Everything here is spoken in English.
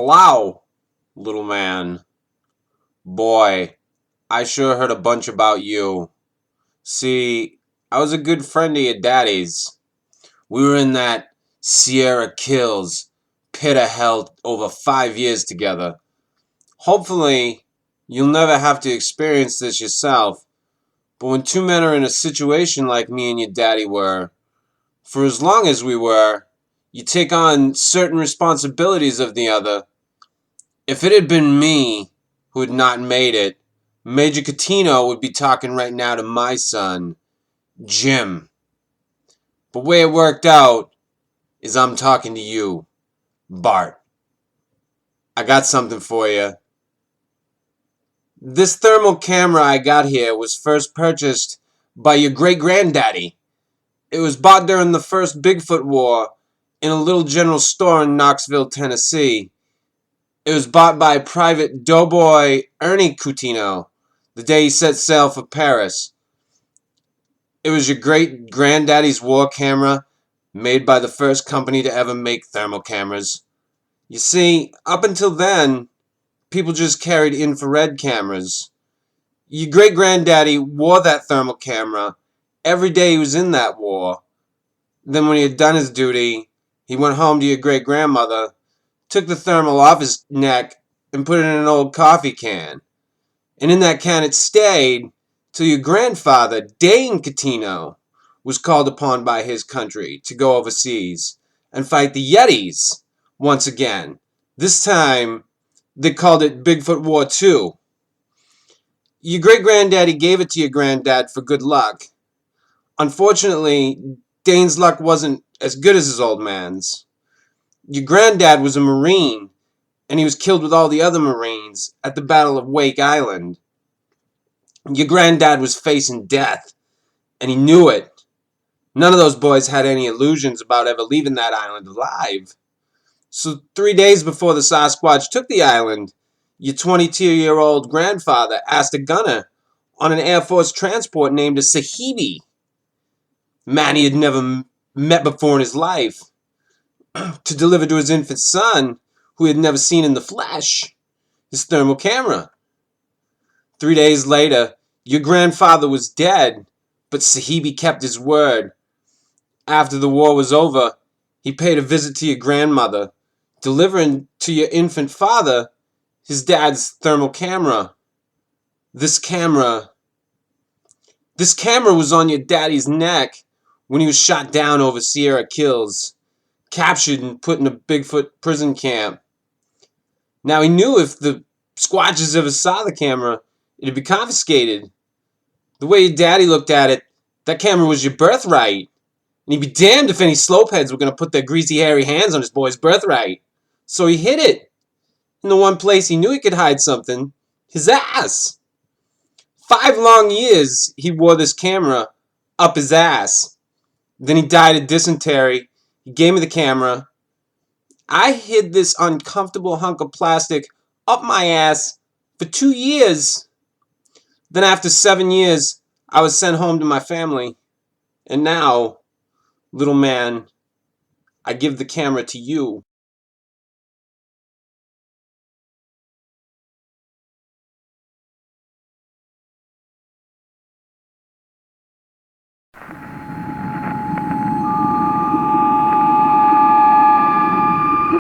Hello, little man. Boy, I sure heard a bunch about you. See, I was a good friend of your daddy's. We were in that Sierra Kills pit of hell over 5 years together. Hopefully, you'll never have to experience this yourself. But when two men are in a situation like me and your daddy were, for as long as we were, you take on certain responsibilities of the other. If it had been me who had not made it, Major Cutino would be talking right now to my son, Jim. But the way it worked out is I'm talking to you, Bart. I got something for you. This thermal camera I got here was first purchased by your great-granddaddy. It was bought during the first Bigfoot War in a little general store in Knoxville, Tennessee. It was bought by Private Doughboy Ernie Cutino the day he set sail for Paris. It was your great-granddaddy's war camera, made by the first company to ever make thermal cameras. You see, up until then, people just carried infrared cameras. Your great-granddaddy wore that thermal camera every day he was in that war. Then when he had done his duty, he went home to your great-grandmother, took the thermal off his neck, and put it in an old coffee can. And in that can it stayed till your grandfather, Dane Cutino, was called upon by his country to go overseas and fight the Yetis once again. This time, they called it Bigfoot War II. Your great-granddaddy gave it to your granddad for good luck. Unfortunately, Dane's luck wasn't as good as his old man's. Your granddad was a Marine, and he was killed with all the other Marines at the Battle of Wake Island. Your granddad was facing death, and he knew it. None of those boys had any illusions about ever leaving that island alive. So 3 days before the Sasquatch took the island, your 22-year-old grandfather asked a gunner on an Air Force transport named a Sahibi, man he had never met before in his life, to deliver to his infant son, who he had never seen in the flesh, his thermal camera. 3 days later, your grandfather was dead, but Sahibi kept his word. After the war was over, he paid a visit to your grandmother, delivering to your infant father his dad's thermal camera. This camera was on your daddy's neck when he was shot down over Sierra Kills, captured and put in a Bigfoot prison camp. Now he knew if the Squatches ever saw the camera, it'd be confiscated. The way your daddy looked at it, that camera was your birthright. And he'd be damned if any slopeheads were going to put their greasy, hairy hands on his boy's birthright. So he hid it in the one place he knew he could hide something, his ass. 5 long years he wore this camera up his ass. Then he died of dysentery. He gave me the camera. I hid this uncomfortable hunk of plastic up my ass for 2 years. Then after 7 years, I was sent home to my family. And now, little man, I give the camera to you.